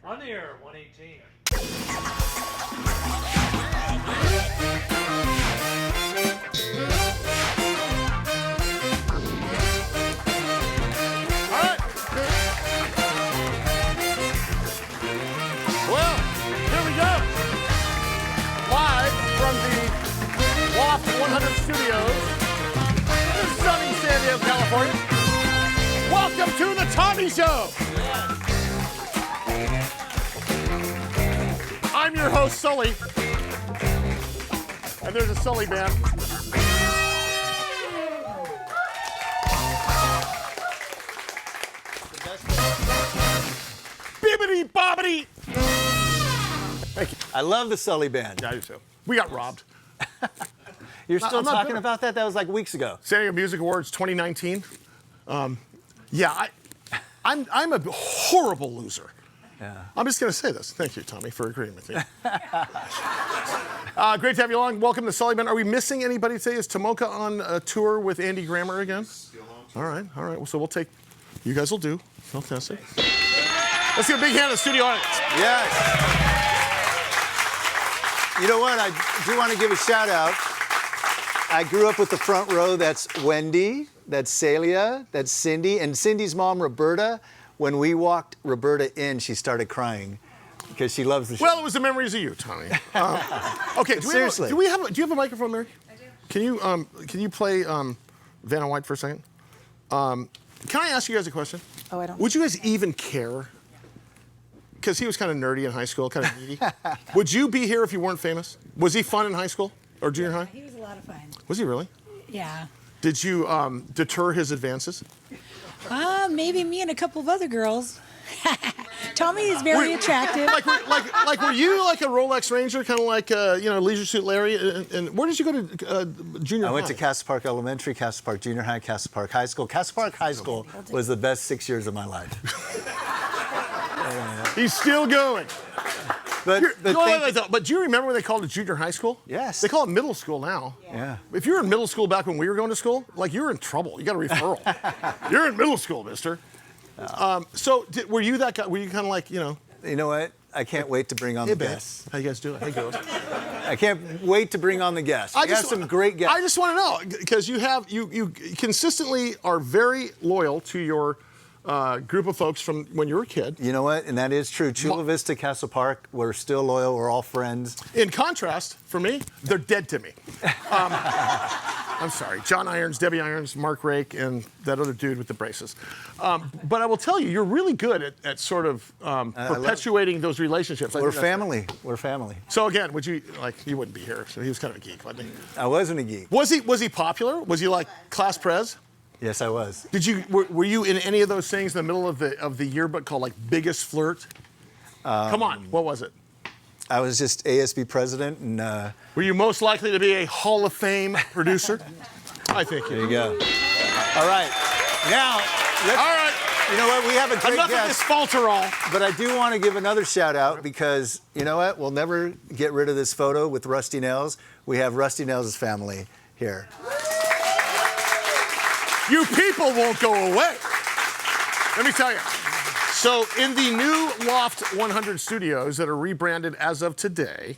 On the air, 118. All right. Well, here we go. Live from the Loft 100 Studios in sunny San Diego, California. Welcome to the Tommy Show. I'm your host, Sully. And there's a Sully band. Bibbidi bobbidi. Thank you. I love the Sully band. Yeah, I do too. We got robbed. You're still I'm not talking bitter. about that? That was like weeks ago. San Diego Music Awards 2019. I'm a horrible loser. Yeah. I'm just going to say this. Thank you, Tommy, for agreeing with me. Great to have you along. Welcome to Sully Band. Are we missing anybody today? Is Tomoka on a tour with Andy Grammer again? All right. Well, so we'll take. You guys will do. Fantastic. Let's give a big hand to the studio audience. Yes. You know what? I do want to give a shout out. I grew up with the front row. That's Wendy, that's Celia, that's Cindy, and Cindy's mom, Roberta. When we walked Roberta in, she started crying because she loves the show. Well, it was the memories of you, Tommy. Okay, Seriously. Do you have a microphone, Mary? I do. Can you play Vanna White for a second? Can I ask you guys a question? Oh, I don't. Would you guys even care? Because he was kind of nerdy in high school, kind of needy. Would you be here if you weren't famous? Was he fun in high school or junior high? He was a lot of fun. Was he really? Yeah. Did you deter his advances? Maybe me and a couple of other girls. Tommy is very attractive. Like were you like a Rolex Ranger, kind of like Leisure Suit Larry? And where did you go to junior high? I went to Castle Park Elementary, Castle Park Junior High, Castle Park High School. Castle Park High School was the best 6 years of my life. He's still going. But But do you remember when they called it junior high school? Yes. They call it middle school now. Yeah. If you were in middle school back when we were going to school, like you were in trouble. You got a referral. You're in middle school, mister. Were you that guy? Were you kind of like, You know what? I can't wait to bring on the guests. How you guys doing? Hey, girls. I can't wait to bring on the guests. We have some great guests. I just want to know, because you consistently are very loyal to your group of folks from when you were a kid. You know what? And that is true. Chula Vista, Castle Park, we're still loyal. We're all friends. In contrast, for me, they're dead to me. I'm sorry. John Irons, Debbie Irons, Mark Rake, and that other dude with the braces. But I will tell you, you're really good at sort of perpetuating those relationships. We're family. We're family. So again, you wouldn't be here. So he was kind of a geek, wasn't he? I wasn't a geek. Was he popular? Was he like class prez? Yes, I was. Were you in any of those things in the middle of the yearbook called like Biggest Flirt? Come on, what was it? I was just ASB president, and Were you most likely to be a Hall of Fame producer? I think. there you go. All right, now All right. you know what? We have a great Enough of guest, this falterall. but I do want to give another shout out because you know what? We'll never get rid of this photo with Rusty Nails. We have Rusty Nails' family here. You people won't go away. Let me tell you. So in the new Loft 100 studios that are rebranded as of today,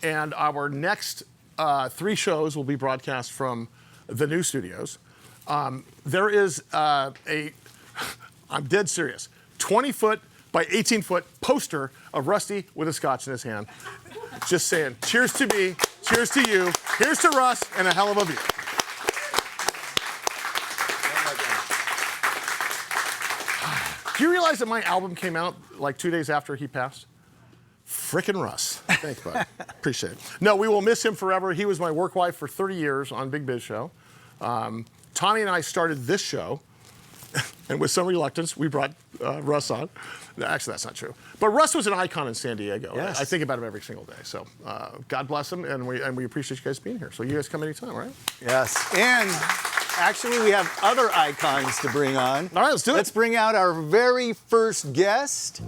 and our next 3 shows will be broadcast from the new studios, there is I'm dead serious, 20-foot by 18-foot poster of Rusty with a scotch in his hand. Just saying, cheers to me, cheers to you, here's to Russ, and a hell of a view. Do you realize that my album came out like 2 days after he passed? Frickin' Russ. Thanks, bud. Appreciate it. No, we will miss him forever. He was my work wife for 30 years on Big Biz Show. Tommy and I started this show, and with some reluctance, we brought Russ on. No, actually, that's not true. But Russ was an icon in San Diego. Yes. I think about him every single day. So God bless him, and we appreciate you guys being here. So you guys come anytime, right? Yes, and actually we have other icons to bring on. All right, let's do it. Let's bring out our very first guest.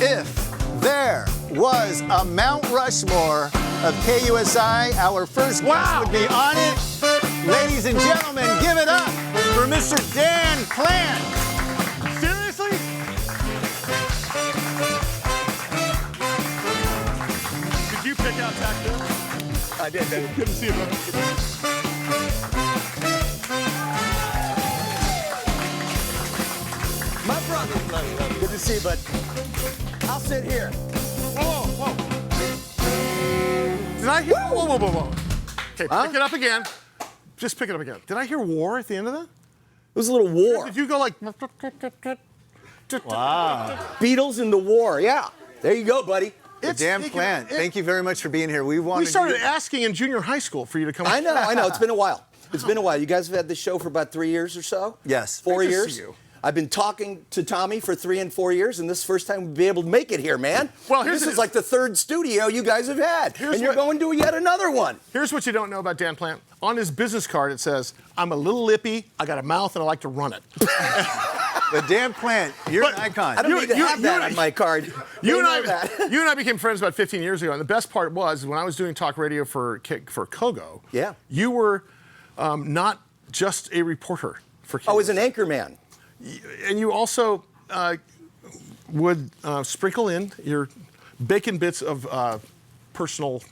If there was a Mount Rushmore of KUSI, our first guest would be on it. Ladies and gentlemen, give it up for Mr. Dan Plante. Seriously? I did. Good to see you, brother. My brother. Love you. Good to see you, bud. I'll sit here. Whoa. Did I hear? Whoa. Okay, pick it up again. Just pick it up again. Did I hear war at the end of that? It was a little war. Did you go like? Wow. Beatles in the war. Yeah. There you go, buddy. The damn plant. Thank you very much for being here. We We started asking in junior high school for you to come. I know. It's been a while. It's been a while. You guys have had this show for about 3 years or so? Yes. 4 Great to years? see you. I've been talking to Tommy for 3 and 4 years, and this is the first time we'll be able to make it here, man. Well, this is like the third studio you guys have had, and you're going to yet another one. Here's what you don't know about Dan Plant. On his business card, it says, "I'm a little lippy, I got a mouth, and I like to run it." The damn plant. You're an icon. I don't need to have that on my card. You and They know I became friends about 15 years ago, and the best part was when I was doing talk radio for Kogo. Yeah. You were not just a reporter for. Oh, as an anchor man. And you also would sprinkle in your bacon bits of personal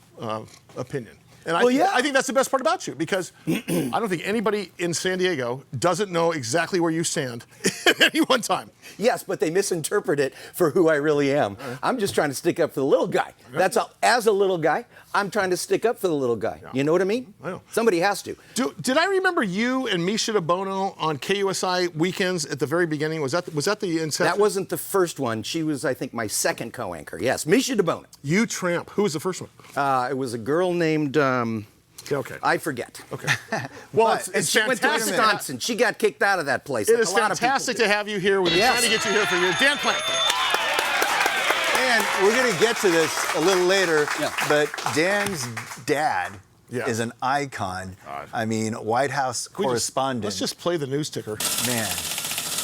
opinion. And I think that's the best part about you, because I don't think anybody in San Diego doesn't know exactly where you stand at any one time. Yes, but they misinterpret it for who I really am. I'm just trying to stick up for the little guy. That's all. As a little guy, I'm trying to stick up for the little guy. You know what I mean? I know. Somebody has to. Did I remember you and Misha DeBono on KUSI weekends at the very beginning? Was that the inception? That wasn't the first one. She was, I think, my second co-anchor. Yes, Misha DeBono. You tramp. Who was the first one? It was a girl named. Okay. I forget. Okay. Well, But- it's She went to fantastic. Wisconsin. She got kicked out of that place. It like is a lot of people fantastic did. to have you here. We've been Yes. trying to get you here for years. Dan Plant. And we're going to get to this a little later, Yeah. but Dan's dad Yeah. is an icon. I mean, White House correspondent. Let's just play the news ticker. Man,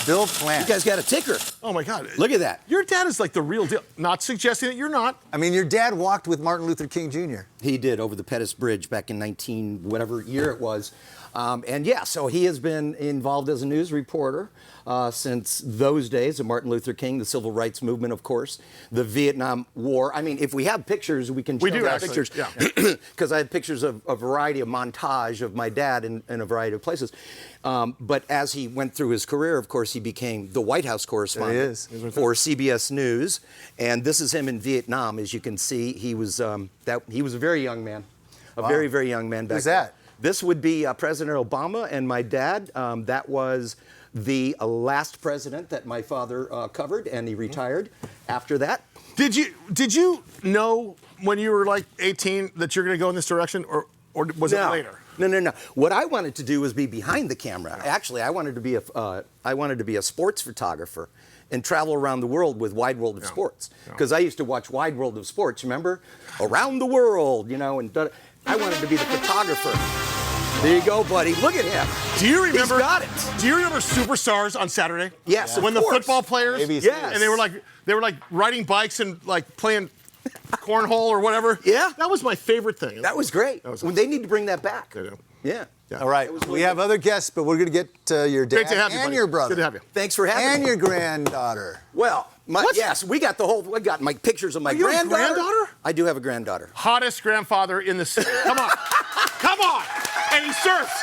Bill Plant. You guys got a ticker. Oh my God. Look at that. Your dad is like the real deal. Not suggesting that you're not. I mean, your dad walked with Martin Luther King Jr. He did over the Pettus Bridge back in 19 whatever year it was. And yeah, so he has been involved as a news reporter since those days of Martin Luther King, the civil rights movement, of course, the Vietnam War. I mean, if we have pictures, we can show do, that actually, pictures. yeah. Because I had pictures of a variety of montage of my dad in a variety of places. But as he went through his career, of course, he became the White House correspondent for CBS News. And this is him in Vietnam, as you can see. He was he was a very young man, very, very young man back Who's then. that? This would be President Obama and my dad. That was the last president that my father covered, and he retired after that. Did you know when you were like 18 that you're going to go in this direction, or was it later? No. What I wanted to do was be behind the camera. Actually, I wanted to be a sports photographer and travel around the world with Wide World of Sports. Because I used to watch Wide World of Sports, remember? Around the world, you know, and I wanted to be the photographer. There you go, buddy. Look at him. Do you remember? He's got it. Do you remember Superstars on Saturday? Yes, of When the course. football players, ABC. Yes. and they were like riding bikes and like playing cornhole or whatever. Yeah. That was my favorite thing. That was great. was They need to bring that back. They do. Yeah. All right, we have other guests, but we're going to get your dad Great to have you, and buddy. your brother. Good to have you. Thanks for having And me. your granddaughter. Well, yes, we got my pictures of my you have a granddaughter. granddaughter? I do have a granddaughter. Hottest grandfather in the city. Come on. Come on. And he surfs.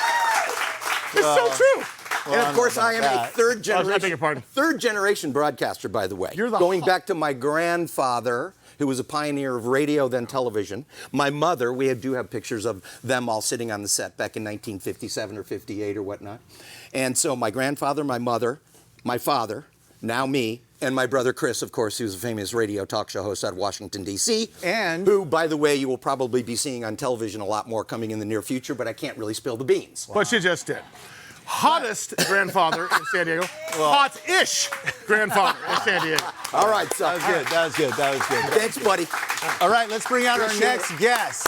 It's so true. And of course, I am a that. I beg your pardon. third generation broadcaster, by the way. You're the going back to my grandfather, who was a pioneer of radio, then television. My mother, we do have pictures of them all sitting on the set back in 1957 or 58 or whatnot. And so my grandfather, my mother, my father, now me, and my brother Chris, of course, who's a famous radio talk show host out of Washington, D.C. And who, by the way, you will probably be seeing on television a lot more coming in the near future, but I can't really spill the beans. But you just did. Hottest grandfather in San Diego. Hot-ish grandfather in San Diego. All right, so. that was good. Thanks, buddy. All right, let's bring out our Appreciate next guest.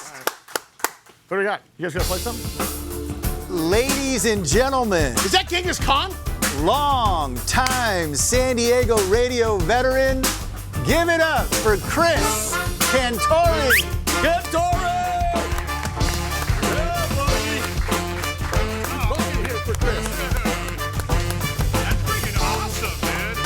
What do we got? You guys gonna play something? Ladies and gentlemen, Is that Genghis Khan? long-time San Diego radio veteran, give it up for Chris Cantore. Cantore! That's freaking awesome, man.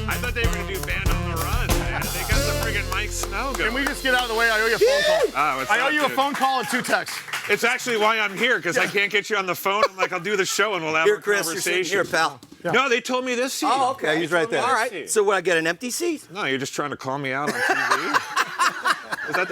I thought they were gonna do Band on the Run, man. They got the friggin' Mike Snow going. Can we just get out of the way? I owe you a phone call. I owe you a phone call and 2 texts. It's actually why I'm here, because I can't get you on the phone. I'm like, I'll do the show and we'll have Here, a Chris, you're sitting conversation. here, pal. No, they told me this seat. Oh, okay. Yeah, he's right there. All right. So, what, I get an empty seat? No, you're just trying to call me out on TV?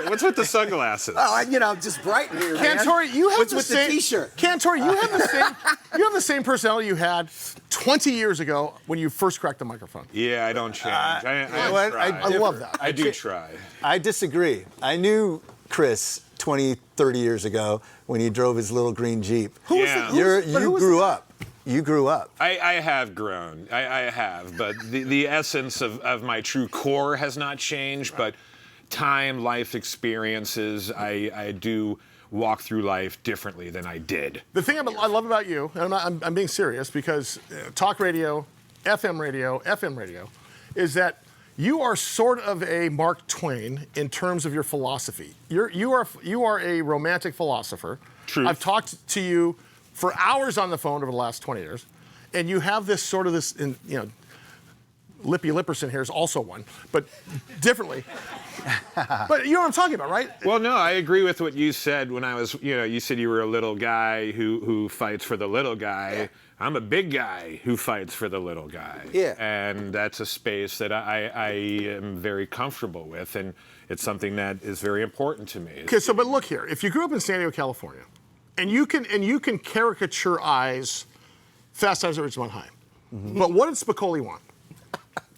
What's with the sunglasses? Oh, just bright in here, man. Cantore, you have What's the with same the T-shirt? Cantore, you have the same personality you had 20 years ago when you first cracked the microphone. Yeah, I don't change. You know what? try. I love that. I do try. I disagree. I knew Chris 20, 30 years ago when he drove his little green Jeep. Yeah. You grew up. You grew up. I have grown. I have. But the essence of my true core has not changed. But time, life experiences, I do walk through life differently than I did. The thing I love about you, and I'm being serious, because talk radio, FM radio, is that you are sort of a Mark Twain in terms of your philosophy. You are a romantic philosopher. Truth. I've talked to you for hours on the phone over the last 20 years, and you have this sort of Lippy Lipperson here is also one, but differently. But you know what I'm talking about, right? Well, no, I agree with what you said when I was, you said you were a little guy who fights for the little guy. Yeah. I'm a big guy who fights for the little guy. Yeah. And that's a space that I am very comfortable with, and it's something that is very important to me. Okay, but look here. If you grew up in San Diego, California, and you can caricature Fast Times at Ridgemont High, but what did Spicoli want?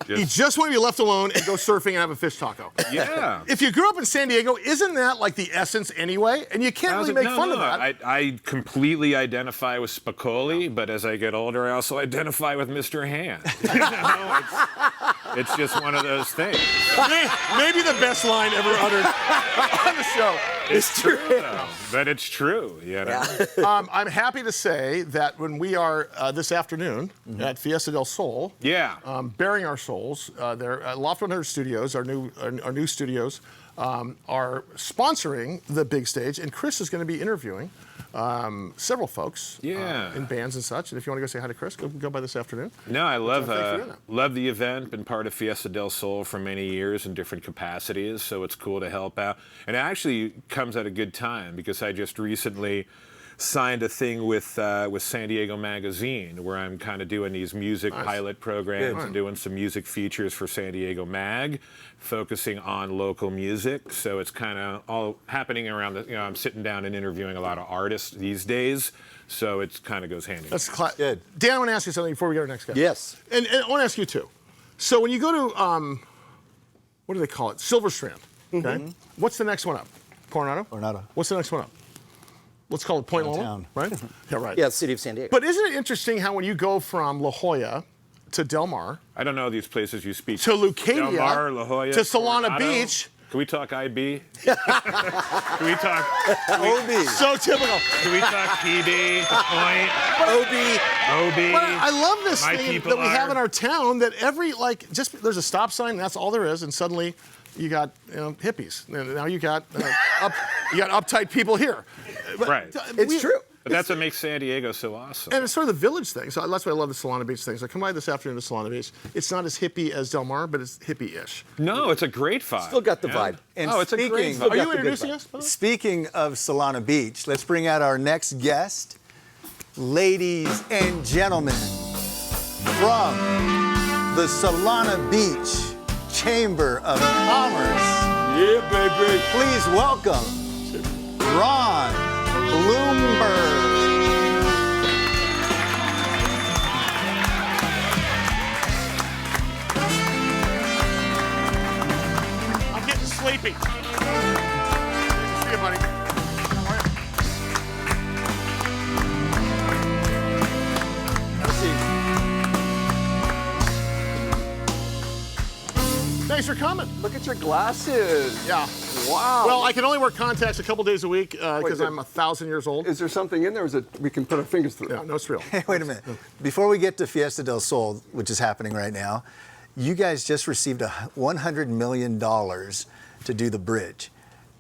He just want to be left alone and go surfing and have a fish taco. Yeah. If you grew up in San Diego, isn't that like the essence anyway? And you can't really make fun of that. I completely identify with Spicoli, but as I get older, I also identify with Mr. Hand. It's just one of those things. Maybe the best line ever uttered on the show. It's true, though. But it's true, I'm happy to say that when we are this afternoon at Fiesta del Sol, bearing our souls, there at Loft 100 Studios, our new studios, are sponsoring the big stage, and Chris is going to be interviewing several folks in bands and such. And if you want to go say hi to Chris, go by this afternoon. No, I love the event. Been part of Fiesta del Sol for many years in different capacities, so it's cool to help out. And it actually comes at a good time because I just recently signed a thing with San Diego Magazine where I'm kind of doing these music pilot programs and doing some music features for San Diego Mag, focusing on local music. So it's kind of all happening around I'm sitting down and interviewing a lot of artists these days. So it kind of goes hand in hand. That's good. Dan, I want to ask you something before we go to our next guy. Yes. And I want to ask you too. So when you go to what do they call it? Silver Strand. Okay. What's the next one up? Coronado. What's the next one up? Let's call it Point Loma, right? Yeah, right. Yeah, City of San Diego. But isn't it interesting how when you go from La Jolla to Del Mar, I don't know these places you speak. to Leucadia, Del Mar, La Jolla, to Solana Coronado. Beach. Can we talk IB? Can we talk OB. So typical. Can we talk PB, the Point, OB? But I love this My thing people that we have are- in our town that there's a stop sign, and that's all there is, and suddenly you got hippies. And now you got uptight people here. But Right. It's true. But that's what makes San Diego so awesome. And it's sort of the village thing. So that's why I love the Solana Beach thing. So come by this afternoon to Solana Beach. It's not as hippie as Del Mar, but it's hippie-ish. No, it's a great vibe. Still got the vibe. And it's a great speaking- vibe. Are you got the good introducing vibe. us? by the way? Speaking of Solana Beach, let's bring out our next guest. Ladies and gentlemen, from the Solana Beach Chamber of Commerce. Yeah, baby. Please welcome Ron Blumberg. I'm getting sleepy. See you, buddy. How are you? Have a seat. Thanks for coming. Look at your glasses. Yeah. Wow. Well, I can only wear contacts a couple days a week because Wait, I'm 1,000 years old. Is there something in there? Is it we can put our fingers through? Yeah, no, it's real. Hey, wait a minute. Before we get to Fiesta del Sol, which is happening right now, you guys just received $100 million to do the bridge,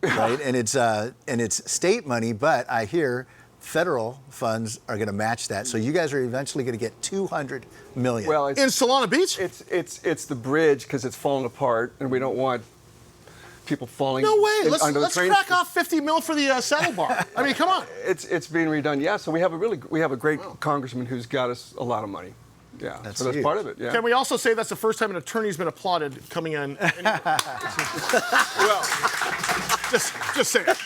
right? and it's state money, but I hear federal funds are going to match that. So you guys are eventually going to get $200 million. Well, In Solana Beach? it's the bridge because it's falling apart, and we don't want people falling. No way. Let's onto the train. crack off 50 mil for the saddle bar. I mean, come on. It's being redone. Yeah. So we have a great congressman who's got us a lot it. Yeah. That's so that's huge. part of it. Yeah. Can we also say that's the first time an attorney's been applauded coming in? Well, Just say it.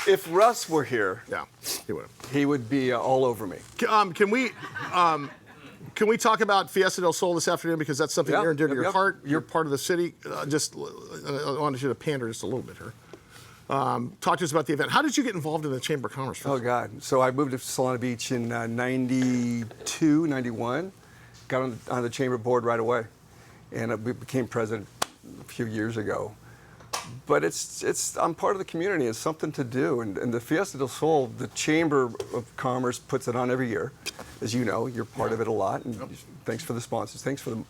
if Russ were here, Yeah, he would. he would be all over me. Can we talk about Fiesta del Sol this afternoon, because that's something Yeah, near and dear to yep, your yep. heart. You're part of the city. I wanted you to pander just a little bit here. Talk to us about the event. How did you get involved in the Chamber of Commerce? Oh, God. So I moved to Solana Beach in 92, 91. Got on the chamber board right away. And we became president a few years ago. But I'm part of the community. It's something to do. And the Fiesta del Sol, the Chamber of Commerce puts it on every year. As you know, you're part of it a lot. And thanks for the sponsors. Thanks for the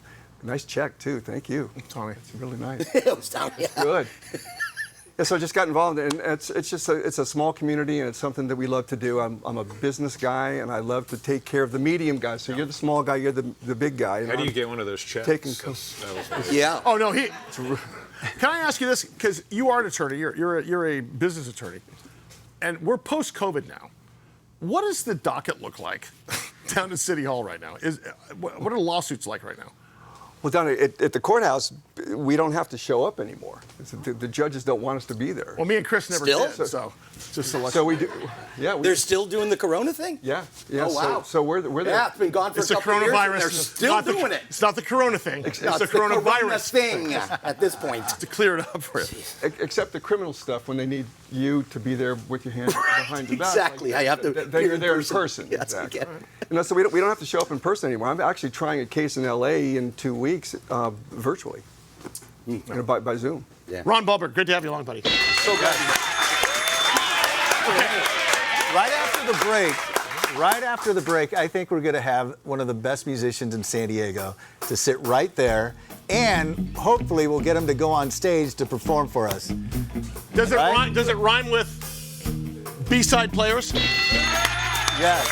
nice check, too. Thank you. Tommy. It's really nice. It was down, yeah. Good. Yeah, so I just got involved, and it's a small community, and it's something that we love to do. I'm a business guy, and I love to take care of the medium guys. So you're the small guy, you're the big guy. And How do you I'm get one of those checks? taking Yeah. Oh no, Can I ask you this? Because you are an attorney. You're a business attorney, and we're post-COVID now. What does the docket look like down at City Hall right now? What are lawsuits like right now? Well, down at the courthouse, we don't have to show up anymore. The judges don't want us to be there. Well, me and Chris never Still? did, so just to let So we do. Yeah. They're still doing the Corona thing? Yeah. Oh, wow. So we're there. Yeah, it's been gone for It's a the couple of years, and coronavirus. they're It's still not doing it. It's not the Corona thing. It's No, the Corona coronavirus thing at this point. to clear it up for you. Except the criminal stuff, when they need you to be there with your hand behind your back. Exactly. I have to Then appear you're in there in person. person. Yes, exactly. okay. And so we don't have to show up in person anymore. I'm actually trying a case in L.A. in 2 weeks virtually, by Zoom. Yeah. Ron Blumberg, good to have you along, buddy. So glad. Right after the break, I think we're going to have one of the best musicians in San Diego to sit right there, and hopefully we'll get him to go on stage to perform for us. Does it Right? rhyme? Does it rhyme with B-side players? Yes.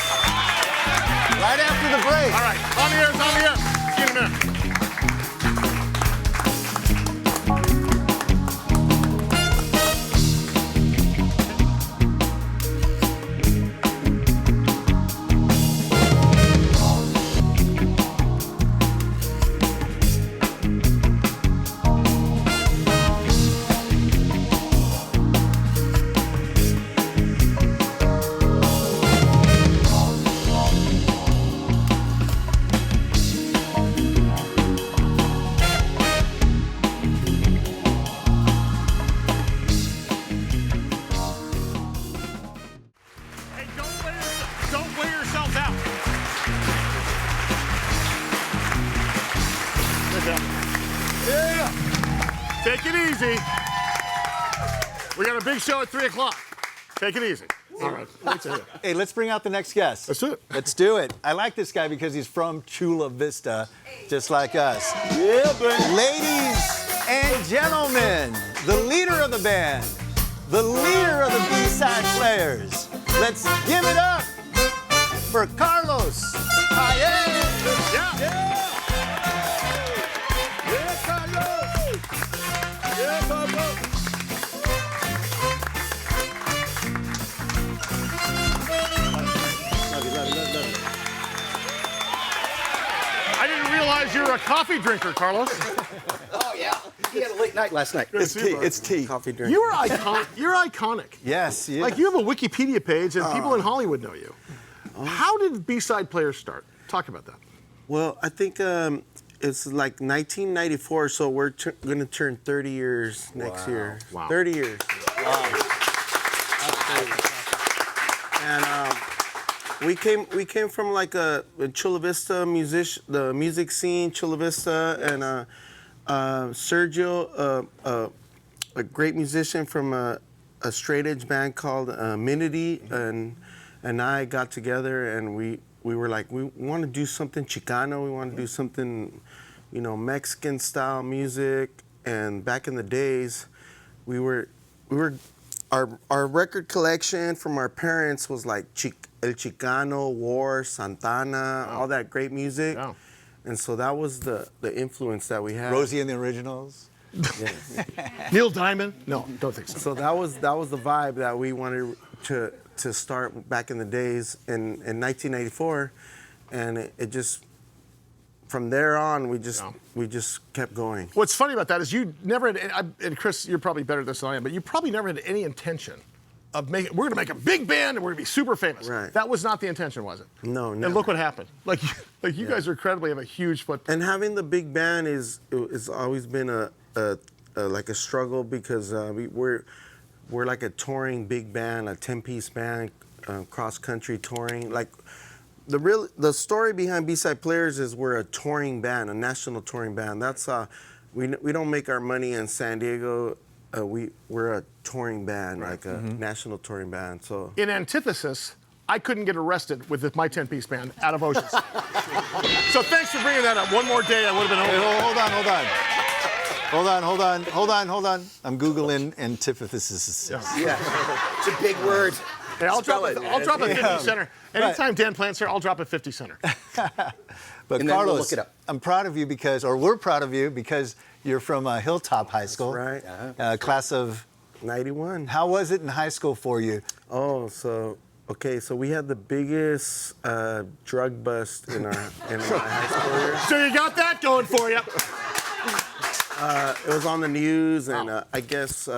Right after the break. All right, on the air. See you in a minute. Hey, don't wear yourself out. Good job. Yeah. Take it easy. We got a big show at 3 o'clock. Take it easy. All right. Hey, let's bring out the next guest. Let's do it. Let's do it. I like this guy because he's from Chula Vista, just like us. Yeah, baby. Ladies and gentlemen, the leader of the band, the leader of the B-side players. Let's give it up for Karlos Paez. Yeah. Yeah, Karlos. Yeah, Pablo. I didn't realize you were a coffee drinker, Carlos. Oh, yeah. He had a late night last night. It's tea. It's tea. Coffee drink. You are iconic. You're iconic. Yes, yeah. Like, you have a Wikipedia page, and people in Hollywood know you. How did B-side players start? Talk about that. Well, I think it's like 1994, so we're going to turn 30 years next year. Wow. 30 years. And we came from like a Chula Vista the music scene, Chula Vista, and Sergio, a great musician from a straight edge band called Minity, and I got together and we were like, we want to do something Chicano, we want to do something, Mexican style music. And back in the days, our record collection from our parents was like El Chicano, War, Santana, all that great music. Wow. And so that was the influence that we had. Rosie and the Originals. Neil Diamond? No, don't think so. So that was the vibe that we wanted to start back in the days in 1994, and it just from there on we just kept going. What's funny about that is you never had, and Chris, you're probably better at this than I am, but you probably never had any intention of we're going to make a big band and we're going to be super famous. Right. That was not the intention, was it? No, And never. look what happened. Like you guys are incredibly have a huge footprint. And having the big band is always been like a struggle because we're like a touring big band, a 10-piece band, cross country touring. Like the story behind B-Side Players is we're a touring band, a national touring band. That's we don't make our money in San Diego. We're a touring band, like a national touring band. So In antithesis, I couldn't get arrested with my 10-piece band out of Oceans. So thanks for bringing that up. One more day, I would have been Hey, over. hold on. I'm Googling antithesis. Yeah. It's a big word. Hey, I'll drop Spell it. a 50 center. Anytime Dan Plante's here, I'll drop a 50 center. But And then we'll Karlos, look it up. I'm proud of you we're proud of you because you're from Hilltop High School. right. Class of, 91. how was it in high school for you? Oh, so we had the biggest drug bust in our high school year. So you got that going for you. It was on the news, and I guess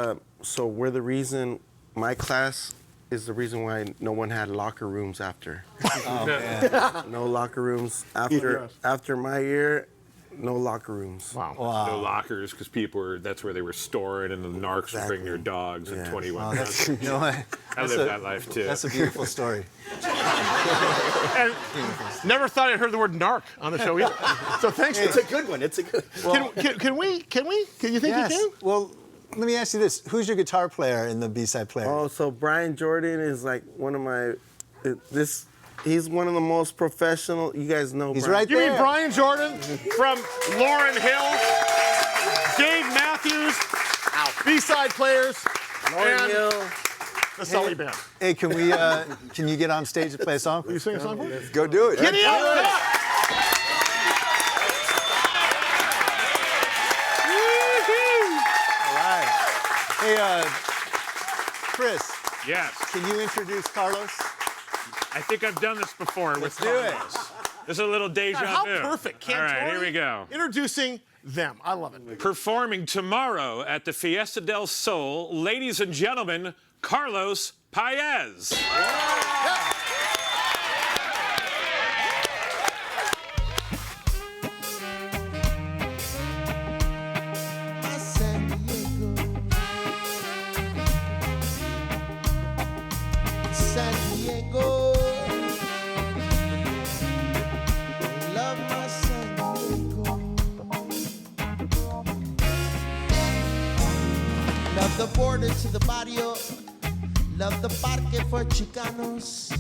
so. We're the reason. My class is the reason why no one had locker rooms after. Oh, man. No locker rooms after my year. No locker rooms. Wow. No lockers because that's where they were stored, and the narcs would bring their dogs and Yeah. 21 guns. You know what? I lived that life too. That's a beautiful story. And never thought I'd heard the word narc on the show either. So thanks for It's a good one. It's a good. Can you think Yes. you can? Well, let me ask you this. Who's your guitar player in the B-Side Players? Oh, so Brian Jordan is like one of my. He's one of the most professional. You guys know. He's Brian. right You mean there. Brian Jordan from Lauryn Hill, Dave Matthews, B-Side Players, Lauryn and Hill. the Sully Band. Hey, can you get on stage and play a song? Will you sing a song for me? Go do it. Giddy up! All right. Hey, Chris, Yes. can you introduce Karlos? I think I've done this before with Let's do it. Carlos. This is a little deja God, how vu. perfect. Cantore, All right, here we go. Introducing them. I love it. Performing tomorrow at the Fiesta del Sol, ladies and gentlemen, Karlos Paez. San Diego, San Diego, love my San Diego. Love the border to the barrio, love the parque for Chicanos,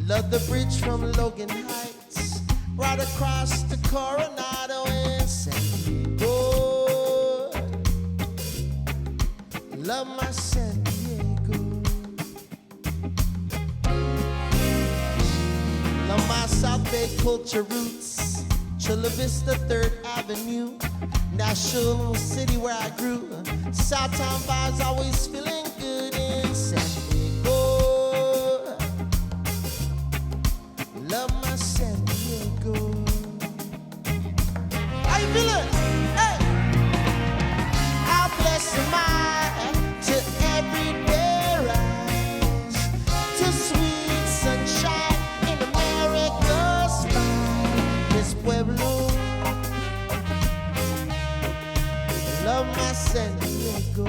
love the bridge from Logan Heights, right across the Coronado in San Diego. Love my San Diego. Love my South Bay culture roots. Chula Vista, 3rd Avenue. National City where I grew. Southtown vibes always feeling good in San Diego. Love my San Diego. How you feeling? Hey! How blessed am I to everyday rise, to sweet sunshine in America's smile. This pueblo, love my San Diego.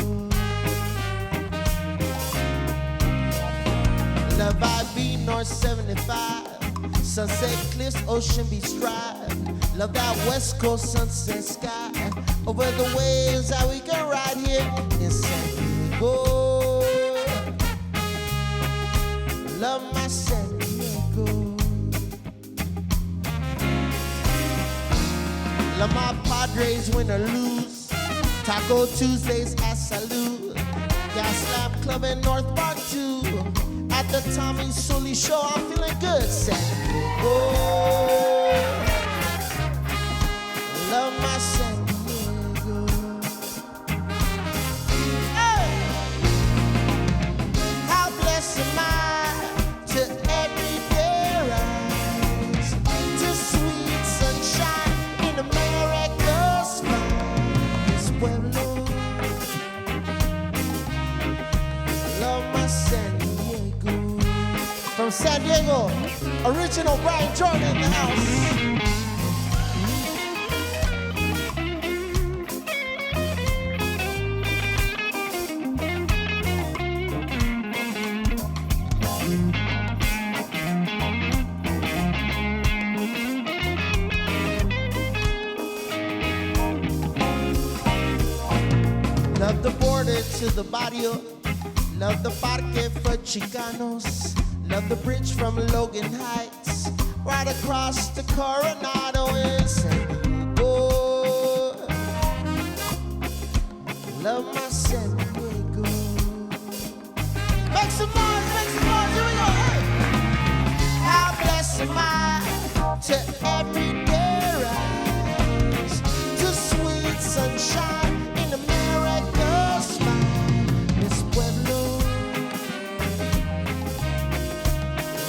Love IB North 75, Sunset Cliffs, Ocean Beach Drive. Love that West Coast sunset sky over the waves that we can ride here in San Diego. Love my San Diego. Love my Padres win or lose. Taco Tuesdays at Salud. Gas Slam Club in North Park 2. At the Tommy Sully Show, I'm feeling good. San Diego. Love my San Diego. San Diego, original Brian Jordan in the house. Love the border to the barrio. Love the parque for Chicanos. Love the bridge from Logan Heights. Right across the Coronado in San Diego. Love my San Diego. Make some noise, here we go. Hey! How blessed am I to everyday rise, to sweet sunshine. America's smile, Miss Pueblo.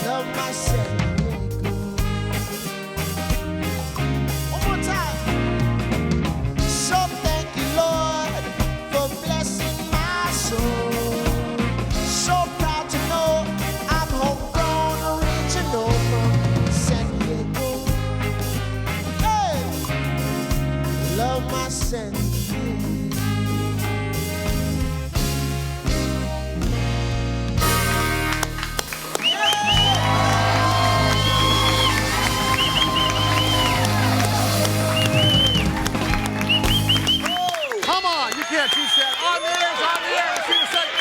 Love my San Diego. One more time. So thank you, Lord, for blessing my soul. So proud to know I'm homegrown, original from San Diego. Hey, love my San Diego. Yeah, she said, on the air, let's see the second.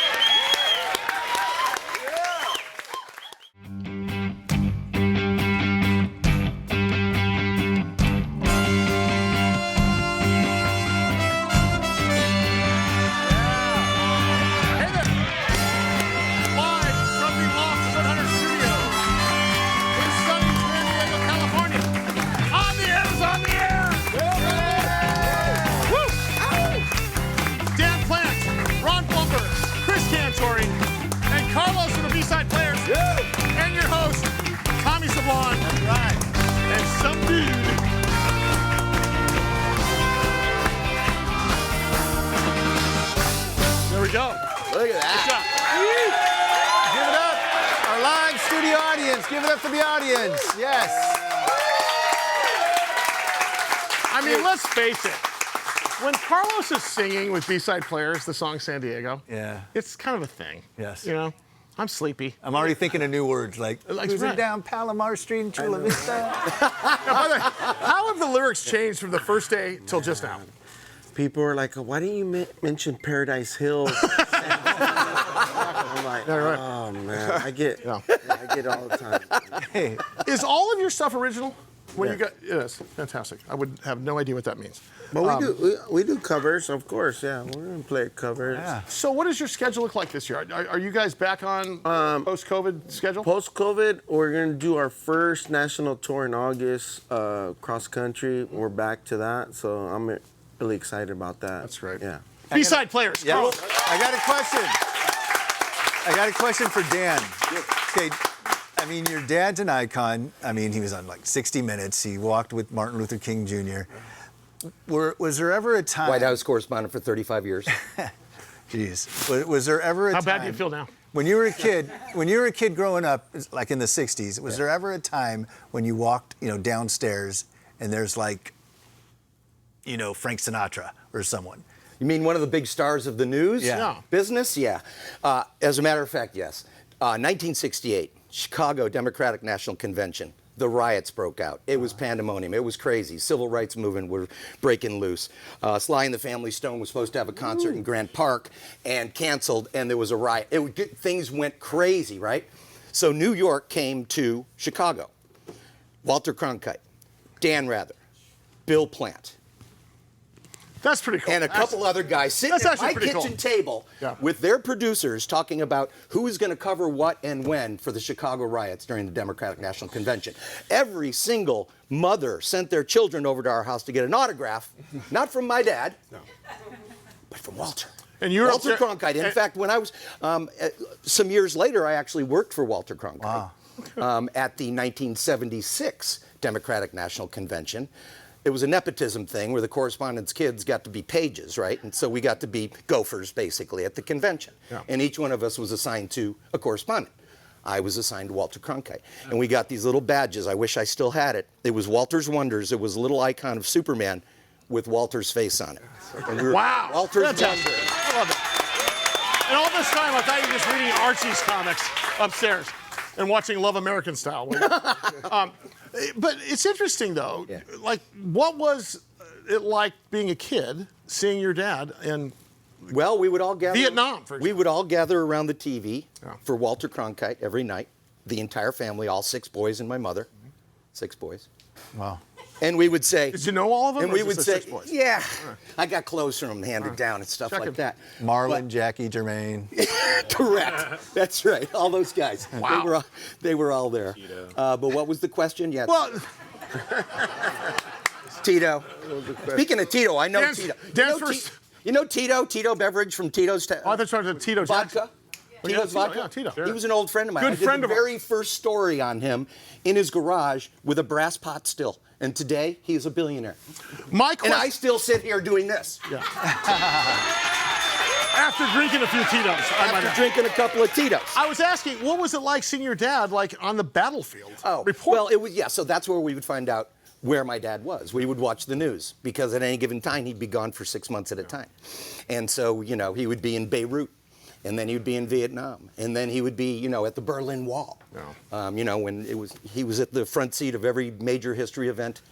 Hey there. Live from the Loft 100 studios in sunny San Diego, California. On the air is on the air. Woo! Dan Plante, Ron Blumberg, Chris Cantore, and Karlos and the B-Side Players, and your host, Tommy Sablon. That's right. And some dude. There we go. Look at that. Give it up. Our live studio audience. Give it up for the audience. Yes. I mean, let's face it. When Karlos is singing with B-Side Players the song San Diego, it's kind of a thing. Yes. You know, I'm sleepy. I'm already thinking of new words like cruising right. down Palomar Street in Chula Vista. Now, by the way, how have the lyrics changed from the first day till just now? People are like, why didn't you mention Paradise Hills? I'm like, oh man, I get it all the time. Hey, Is all of your stuff original? When you got it is fantastic. I would have no idea what that means. But we do covers, of course. Yeah, we're gonna play covers. Yeah. So what does your schedule look like this year? Are you guys back on post-COVID schedule? Post-COVID, we're gonna do our first national tour in August, cross country. We're back to that, so I'm really excited about that. That's great. Yeah. B-Side Players. Yeah. Carl. I got a question for Dan. Okay, I mean, your dad's an icon. I mean, he was on like 60 Minutes. He walked with Martin Luther King Jr. Was there ever a time? White House correspondent for 35 years. Jeez. Was there ever a time? How bad do you feel now? When you were a kid growing up, like in the 60s, was there ever a time when you walked, downstairs and there's like, Frank Sinatra or someone? You mean one of the big stars of the news? Yeah. Business? Yeah. As a matter of fact, yes. 1968, Chicago Democratic National Convention. The riots broke out. It was pandemonium. It was crazy. Civil rights movement were breaking loose. Sly and the Family Stone was supposed to have a concert in Grant Park and canceled, and there was a riot. Things went crazy, right? So New York came to Chicago. Walter Cronkite, Dan Rather, Bill Plante, That's pretty cool. and a couple other guys sitting That's at actually my pretty kitchen cool. table Yeah. with their producers talking about who is going to cover what and when for the Chicago riots during the Democratic National Convention. Every single mother sent their children over to our house to get an autograph, not from my dad, but from Walter. And you're Walter up there- Cronkite. In fact, when I was some years later, I actually worked for Walter Cronkite at the 1976 Democratic National Convention. It was a nepotism thing where the correspondents' kids got to be pages, right? And so we got to be gophers, basically, at the convention. Yeah. And each one of us was assigned to a correspondent. I was assigned to Walter Cronkite. And we got these little badges. I wish I still had it. It was Walter's Wonders. It was a little icon of Superman with Walter's face on it. And we were Wow. Walter's Fantastic. Wonders. I love it. And all this time, I thought you were just reading Archie's comics upstairs and watching Love American Style. But it's interesting, though. Yeah. Like, what was it like being a kid, seeing your dad in Well, we would all gather. Vietnam, for example? We would all gather around the TV Yeah. for Walter Cronkite every night. The entire family, all 6 boys and my mother. 6 boys. Wow. And we would say. Did you know all of them? And or we just would the say, 6 boys? yeah. I got clothes from them handed down and stuff Check like it. that. Marlon, Jackie, Jermaine. Correct. That's right. All those guys. Wow. They were all there. But what was the question? Yeah. Well, Tito. Speaking of Tito, I know Dan's- Tito. Dan's first- You know Tito? Tito Beverage from Tito's. I thought you were Tito Jackson. Vodka. Yeah, Tito's Tito, vodka. yeah, Tito. He was an old friend of mine. Good I did friend the of ours. very first story on him in his garage with a brass pot still. And today he is a billionaire. My And question. I still sit here doing this After drinking a few Tito's, I might after add. drinking a couple of Tito's. I was asking, what was it like seeing your dad like on the battlefield? Oh, Report. well, it was, yeah, so that's where we would find out where my dad was. We would watch the news because at any given time he'd be gone for 6 months at a time. And so, you know, he would be in Beirut, and then he would be in Vietnam, and then he would be, you know, at the Berlin Wall. You know, when he was at the front seat of every major history event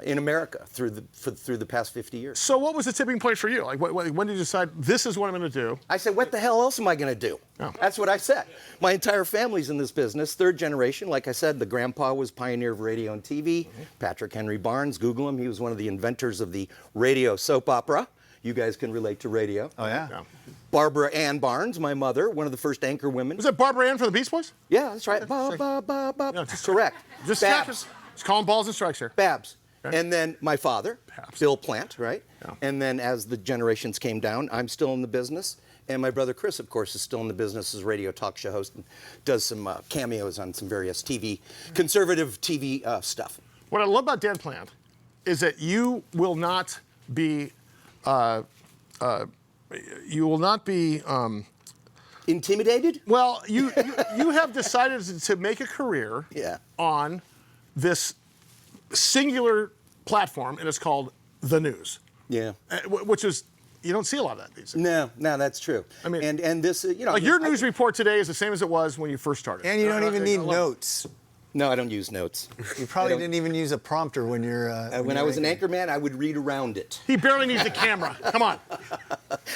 in America through the past 50 years. So what was the tipping point for you? Like, when did you decide this is what I'm going to do? I said, what the hell else am I going to do? Oh. That's what I said. My entire family's in this business, 3rd generation. Like I said, the grandpa was pioneer of radio and TV. Patrick Henry Barnes, Google him. He was one of the inventors of the radio soap opera. You guys can relate to radio. Oh, yeah. Barbara Ann Barnes, my mother, one of the first anchor women. Was that Barbara Ann from the Beach Boys? Yeah, that's right. Correct. Just Babs. Just calling balls and strikes here. Babs. Okay. And then my father, Babs. Bill Plante, right? Yeah. And then as the generations came down, I'm still in the business. And my brother Chris, of course, is still in the business as radio talk show host and does some cameos on some various conservative TV stuff. What I love about Dan Plante is that you will not be, Intimidated? well, you have decided to make a career Yeah. on this singular platform, and it's called the news, Yeah. which is, you don't see a lot of that these days. No, that's true. I mean- and this, you know, Like your news report today is the same as it was when you first started. And you don't even need notes. No, I don't use notes. You probably didn't even use a prompter when you're. When I was an anchorman, I would read around it. He barely needs a camera. Come on.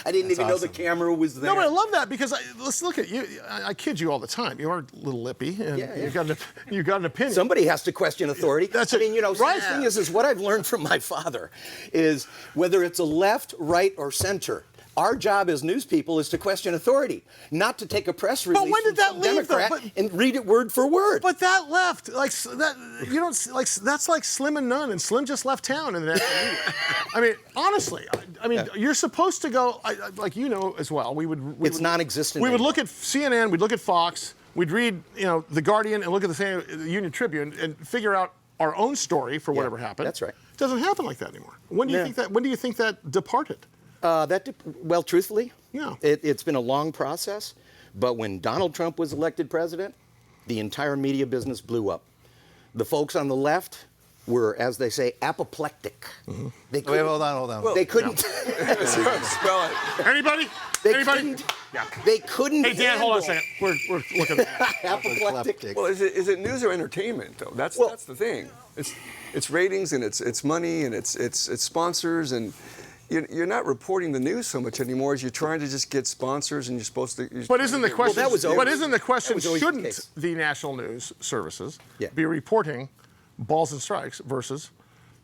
I didn't even know the awesome. camera was there. No, but I love that because let's look at you. I kid you all the time. You are a little lippy, and Yeah. you got an opinion. Somebody has to question authority. That's I it. mean, you know, Right. the thing is what I've learned from my father is whether it's a left, right, or center, our job as news people is to question authority, not to take a press release when did from that some leave, though? Democrat and read it word for word. But that left, like that, you don't like. That's like Slim and Nunn, and Slim just left town in the national media. I mean, honestly, I mean, you're supposed to go. Like you know as well. It's non-existent We would anymore. look at CNN. We'd look at Fox. We'd read, you know, The Guardian, and look at the Union Tribune, and figure out our own story for whatever happened. that's right. It doesn't happen like that anymore. When do you Yeah. think that? When do you think that departed? Well, truthfully, Yeah. it's been a long process. But when Donald Trump was elected president, the entire media business blew up. The folks on the left were, as they say, apoplectic. They Wait, couldn't- hold on. They couldn't. Spell it. Anybody? They Anybody? couldn't. Yeah. They couldn't. Hey Dan, hold on a handle second. We're looking at that. Apoplectic. Well, is it news or entertainment though? That's the thing. It's ratings and it's money and it's sponsors and you're not reporting the news so much anymore as you're trying to just get sponsors and you're supposed to. But isn't the question? that was always- but isn't the question? that was always the Shouldn't case. the national news services Yeah. be reporting balls and strikes versus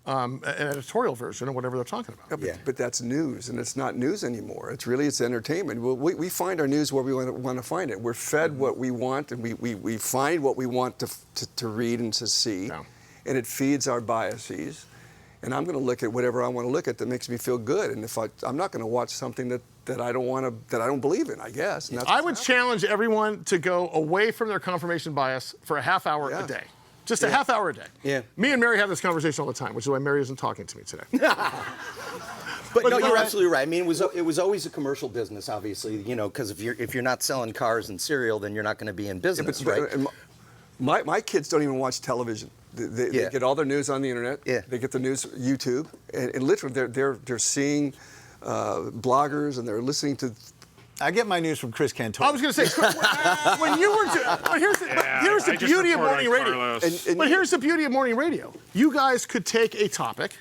an editorial version of whatever they're talking about? Yeah, but that's news, and it's not news anymore. It's entertainment. We find our news where we want to find it. We're fed what we want, and we find what we want to read and to see, Yeah. and it feeds our biases. And I'm going to look at whatever I want to look at that makes me feel good. And if I'm not going to watch something that I don't believe in, I guess. And that's I what's would happening. challenge everyone to go away from their confirmation bias for a half hour Yeah. a day. Just a half hour a day. Yeah. Me and Mary have this conversation all the time, which is why Mary isn't talking to me today. But no, you're absolutely right. I mean, it was always a commercial business, obviously, because if you're not selling cars and cereal, then you're not going to be in business, right? And my kids don't even watch television. They get all their news on the internet. Yeah. They get the news YouTube, and literally they're seeing bloggers and they're listening to. I get my news from Chris Cantore. I was going to say, when you were, here's the beauty of morning radio. But here's the beauty of morning radio. You guys could take a topic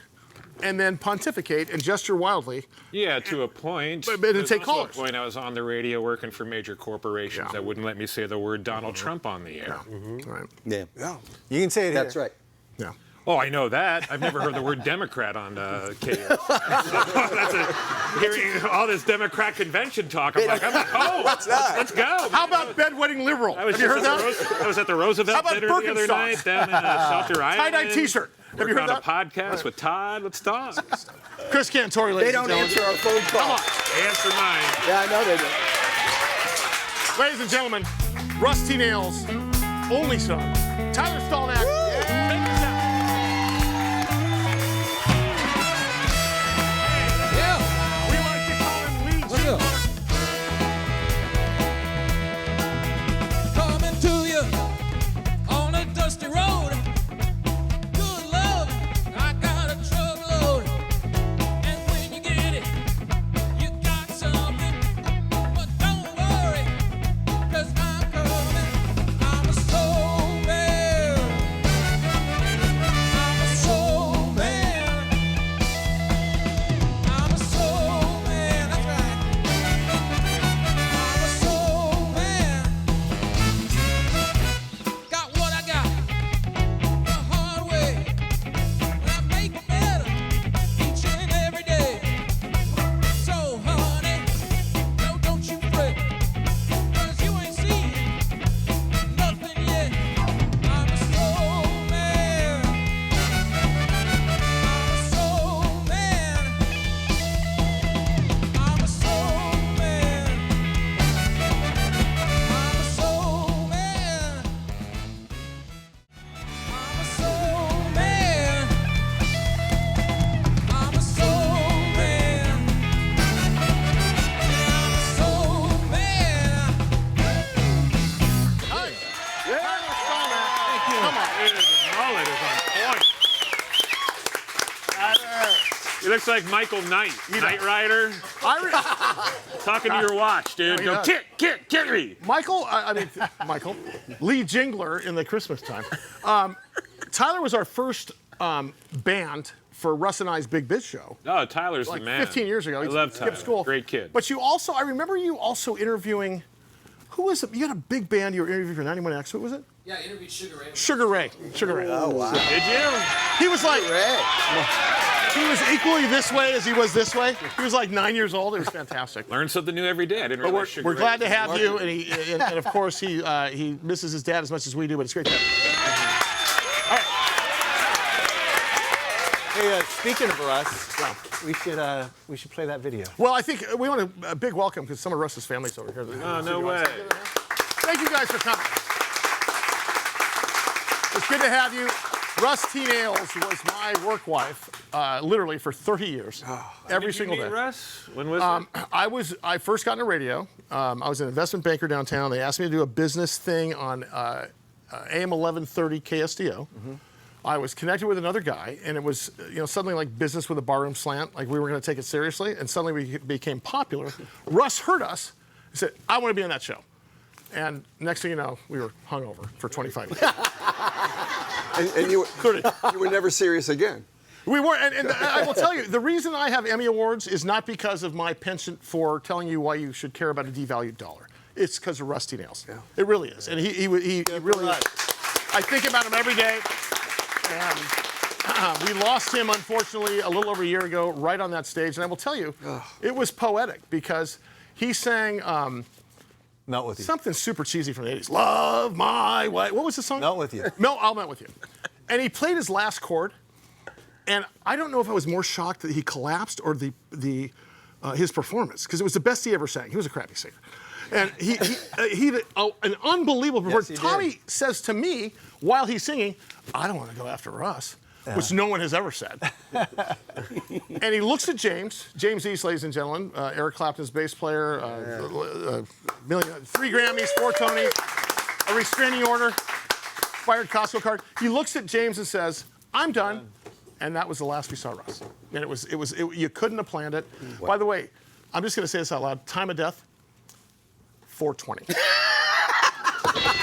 and then pontificate and gesture wildly. Yeah, to a point. But There's take also callers. a point I was on the radio working for major corporations that wouldn't let me say the word Donald Trump on the air. Right. Yeah. Yeah. You can say it That's here. right. Yeah. Oh, I know that. I've never heard the word Democrat on KO. Hearing all this Democrat convention talk, I'm like, oh, let's go. How about bedwetting liberal? Have you heard that? I was at the Roosevelt How about dinner the other Birkenstocks? night down in Shelter Island. Tie-dye T-shirt. Have you heard Working on that? a podcast with Todd. Let's talk. Chris Cantore, ladies They don't and answer gentlemen. our phone Come call. on. Answer mine. Yeah, I know they do. Ladies and gentlemen, Rusty Nail's only son, Tyler Stallnack. Take us out. We like to call him Lead Singer. Coming to you on a dusty road. Good love, I got a truckload. And when you get it, you got something. But don't worry, 'cause I'm coming. I'm a soul man. I'm a soul man. I'm a soul man, that's right. I'm a soul man. Got what I got the hard way, and I make it better each and every day. So, honey, no, don't you fret, 'cause you ain't seen nothing yet. I'm a soul man. I'm a soul man. I'm a soul man. I'm a soul man. I'm a soul man. I'm a soul man. I'm a soul man. Tyler Stallnack. Come on. Dude, the mullet is on point. He looks like Michael Knight, Knight Rider, talking to your watch, dude. he Go does. kick me. Michael, Michael, lead jingler in the Christmas time. Tyler was our first band for Russ and I's Big Biz show. Oh, Tyler's Like the man. 15 years ago. I He love skipped Tyler. school. Great kid. But you also, I remember you also interviewing, who was it? You had a big band you were interviewing for 91X. Who was it? Yeah, I interviewed Sugar Ray. Sugar Ray. Sugar Ray. Oh, wow. Did you? He was like, Ray. he was equally this way as he was this way. He was like 9 years old. It was fantastic. Learn something new every day. I didn't But realize Sugar we're Ray glad to was have a you, marketer. and of course he misses his dad as much as we do, but it's great to have you. Hey, speaking of Russ, we should play that video. Well, I think we want a big welcome because some of Russ's family's over here. Oh, no way. Thank you guys for coming. It's good to have you. Russ T. Nails was my work wife, literally for 30 years, every Did you single meet day. Russ? When was it? I first got into radio. I was an investment banker downtown. They asked me to do a business thing on AM 1130 KSDO. I was connected with another guy, and it was suddenly like business with a barroom slant. Like we were going to take it seriously, and suddenly we became popular. Russ heard us. He said, "I want to be on that show." And next thing you know, we were hungover for 25 years. And you were never serious again. We were, and I will tell you, the reason I have Emmy Awards is not because of my penchant for telling you why you should care about a devalued dollar. It's because of Rusty Nails. Yeah. It really is. And he really is. I think about him every day. And we lost him, unfortunately, a little over a year ago, right on that stage. And I will tell you, it was poetic because he sang Melt with you. something super cheesy from the 80s. Love my wife. What was the song? Melt with you. I'll melt with you. And he played his last chord. And I don't know if I was more shocked that he collapsed or his performance, because it was the best he ever sang. He was a crappy singer. And he did an unbelievable performance. Yes, he Tommy did. says to me while he's singing, "I don't want to go after Russ." which no one has ever said. And he looks at James East, ladies and gentlemen, Eric Clapton's bass player, 3 Grammys, 4 Tonys, a restraining order, expired Costco card. He looks at James and says, "I'm done." And that was the last we saw Russ. And you couldn't have planned it. Wow. By the way, I'm just going to say this out loud. Time of death, 4:20.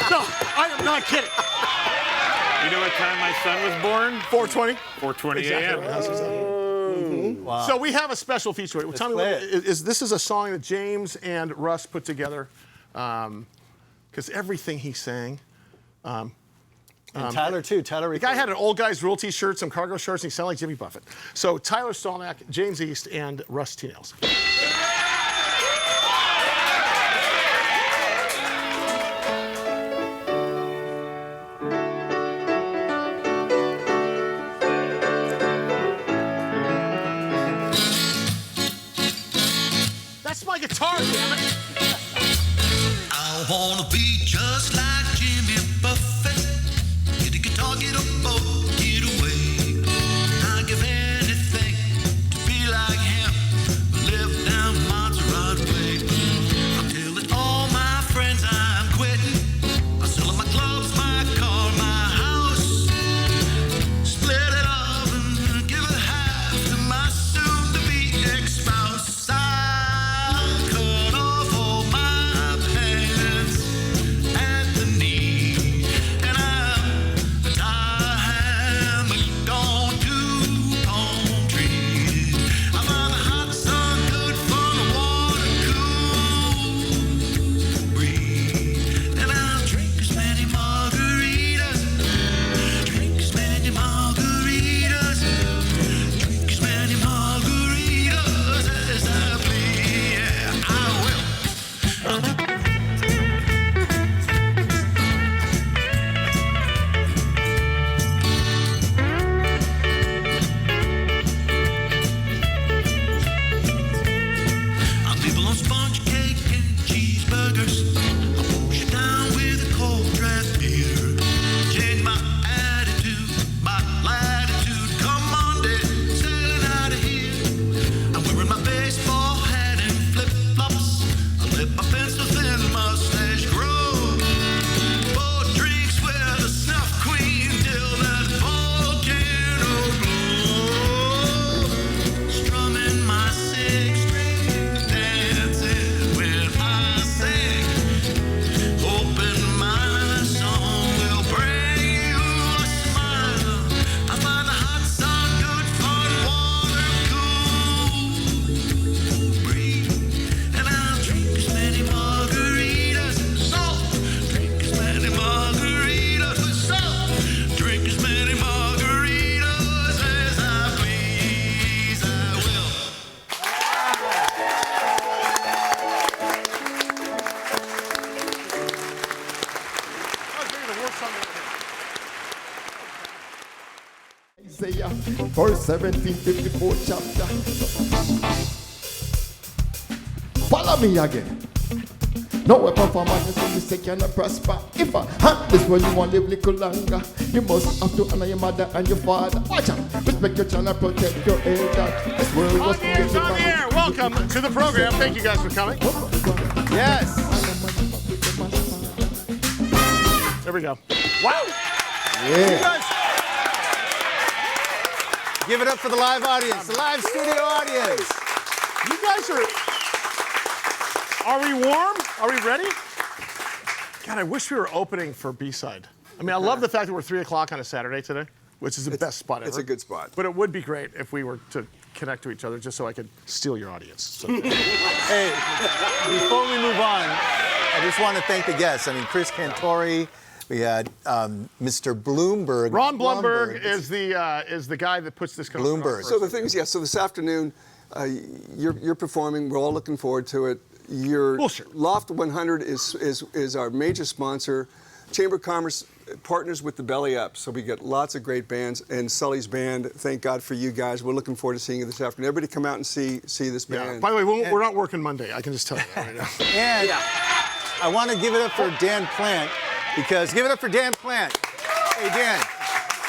No, I am not kidding. You know what time my son was born? 4:20. 4:20 a.m. Exactly. Wow. So we have a special feature. Tell me, this is a song that James and Russ put together, because everything he sang. And Tyler too. The guy had an Old Guys Rule T-shirt, some cargo shorts, and he sounded like Jimmy Buffett. So Tyler Stolnak, James East, and Russ T. Nails. That's my guitar, damn it. I wanna be just like Jimmy Buffett. Get a guitar, get a boat, get away. I'd give anything to be like him. Live down Montserrat Way. I'm telling all my friends I'm quitting. I'm selling my clubs, my car, my house. Split it up and give it half to my soon-to-be ex-spouse. I'll cut off all my pants at the knee, and I'll tie my gone to palm trees. I find the hot sun good for the water, cool breeze, and I'll drink as many margaritas, drink as many margaritas, drink as many margaritas as I please. Yeah, I will. I'm people on sponge cake and cheeseburgers. I wash it down with a cold draft beer. Change my attitude, my latitude. Come Monday, sailing out of here. I'm wearing my baseball hat and flip-flops. I let my pencil-thin mustache grow. 4 drinks with a snuff queen till that volcano glows. Strumming my 6-string, dancing when I sing. Hoping my song will bring you a smile. I find the hot sun good for the water, cool breeze, and I'll drink as many margaritas with salt. Drink as many margaritas with salt. Drink as many margaritas as I please. I will. Isaiah, verse 17, 54 chapter. Follow me again. No weapon for man is in the second and prosper. If I hand this world you want to live little longer, you must have to honor your mother and your father. Watch out, respect your child and protect your elder. This world was On the air, it's on the air. Welcome to the program. Thank you guys for coming. Yes. There we go. Wow. You guys, give it up for the live audience, the live studio audience. You guys are we warm? Are we ready? God, I wish we were opening for B-side. I mean, I love the fact that we're 3 o'clock on a Saturday today, which is the best spot ever. It's a good spot. But it would be great if we were to connect to each other just so I could steal your audience. So. Hey, before we move on, I just want to thank the guests. I mean, Chris Cantore, we had Mr. Blumberg. Ron Blumberg is the guy that puts this concert on. Blumberg. So the thing is, so this afternoon, you're performing. We're all looking forward to it. Your Loft 100 is our major sponsor. Chamber of Commerce partners with the Belly Up, so we get lots of great bands. And Sully's band, thank God for you guys. We're looking forward to seeing you this afternoon. Everybody come out and see this band. By the way, we're not working Monday. I can just tell you that right now. And I want to give it up for Dan Plant, because give it up for Dan Plant. Hey, Dan,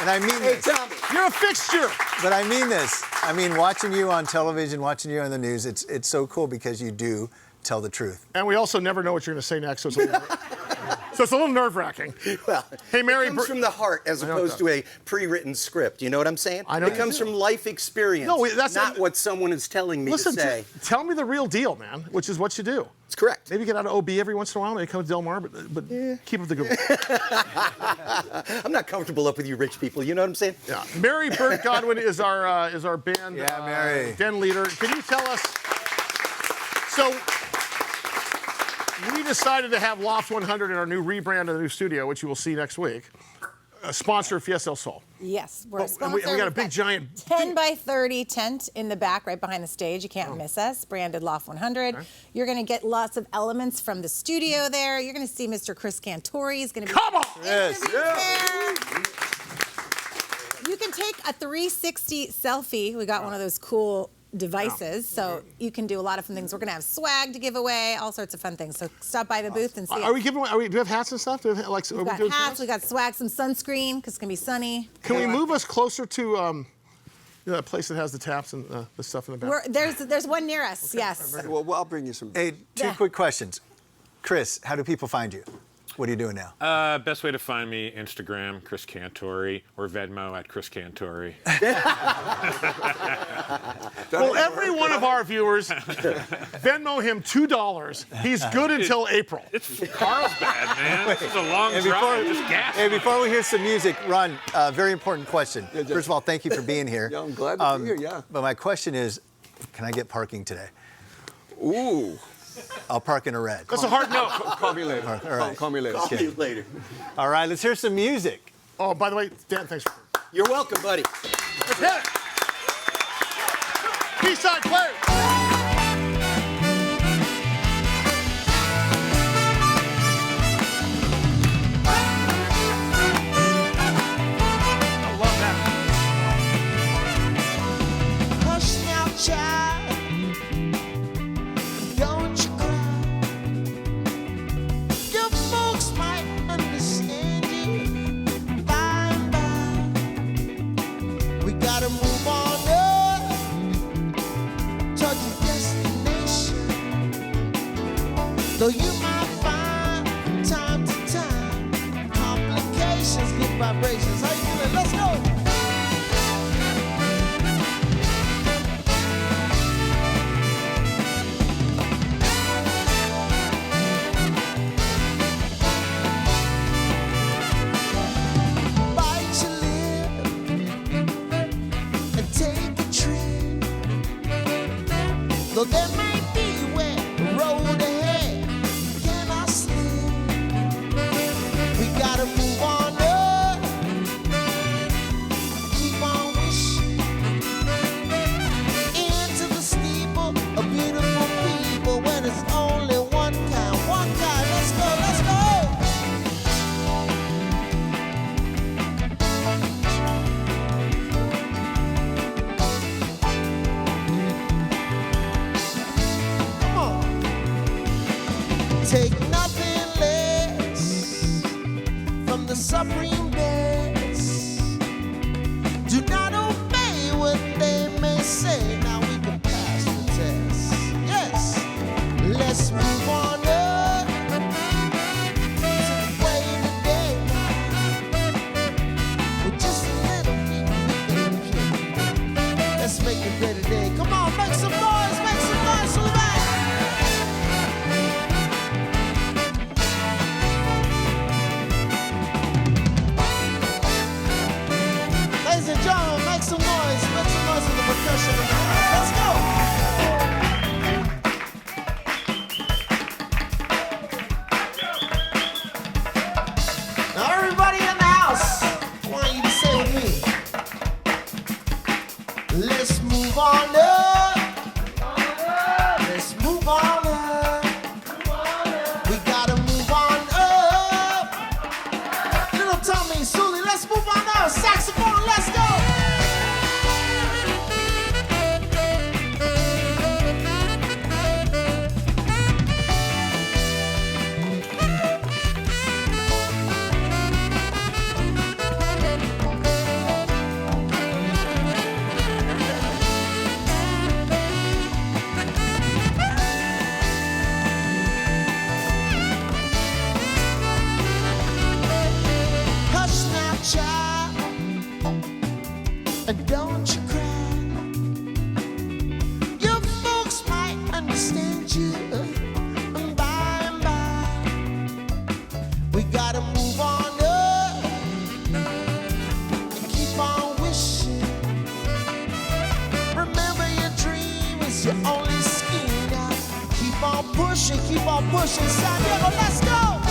and I mean this. Hey, Tommy. You're a fixture. But I mean this. I mean, watching you on television, watching you on the news, it's so cool because you do tell the truth. And we also never know what you're going to say next, so it's a little nerve-wracking. Well, hey, Mary, it comes from the heart as opposed to a pre-written script. You know what I'm saying? I know it comes from life experience, that's not what someone is telling me Listen, to say. Tell me the real deal, man, which is what you do. It's correct. Maybe get out of OB every once in a while, maybe come to Del Mar, but keep up the good work. I'm not comfortable up with you rich people, you know what I'm saying? Yeah. Mary Burt Godwin is our band Mary. den leader. Can you tell us, so we decided to have Loft 100 in our new rebrand of the new studio, which you will see next week, sponsor Fiesta del Sol. Yes, we're a And sponsor. we got a big giant 10 by 30 tent in the back right behind the stage. You can't miss us, branded Loft 100. Okay. You're going to get lots of elements from the studio there. You're going to see Mr. Chris Cantore is going to be Yes. there. You can take a 360 selfie. We got one of those cool devices, so you can do a lot of fun things. We're going to have swag to give away, all sorts of fun things. So stop by the booth and see Are we giving away, do we have hats and stuff? Do we have, like, We've got hats, we got swag, some sunscreen, because it's going to be sunny. Can we move us closer to that place that has the taps and the stuff in the back? There's one near us, yes. Well, I'll bring you some. Hey, two quick questions. Chris, how do people find you? What are you doing now? Best way to find me, Instagram, Chris Cantore, or Venmo at Chris Cantore. Well, every one of our viewers, Venmo him $2. He's good until April. It's Carlsbad, man. This is a long drive. Just gas. Hey, before we hear some music, Ron, very important question. First of all, thank you for being here. Yeah, I'm glad to be here, yeah. But my question is, can I get parking today? Ooh. I'll park in a red. That's a hard no. Call me later. All right. Call me later. Call you later. All right, let's hear some music. Oh, by the way, Dan, thanks. You're welcome, buddy. Let's hit it. B-side play. I love that. Hush now, child. Don't you cry. Your folks might understand you. Bye bye. We gotta move on up toward your destination. Though you might find from time to time complications, good vibrations. How you feeling? Let's go. Bite your lip and take a trip. Though there may be wet road ahead, you cannot slip. We gotta move on up, keep on wishing into the steeple of beautiful people when it's only one kind, one kind. Let's go, let's go. Come on. Take nothing less from the supreme best. Do not obey what they may say. Now we can pass the test. Yes. Let's move on up to the way today. With just a little bit of let's make it great today. Come on, make some noise, make some noise. Who's back? Ladies and gentlemen, make some noise with the percussion in the house. Let's go! and don't you cry. Your folks might understand you by and by. We gotta move on up and keep on wishing. Remember your dream is your only scheme now. Keep on pushing, San Diego, let's go!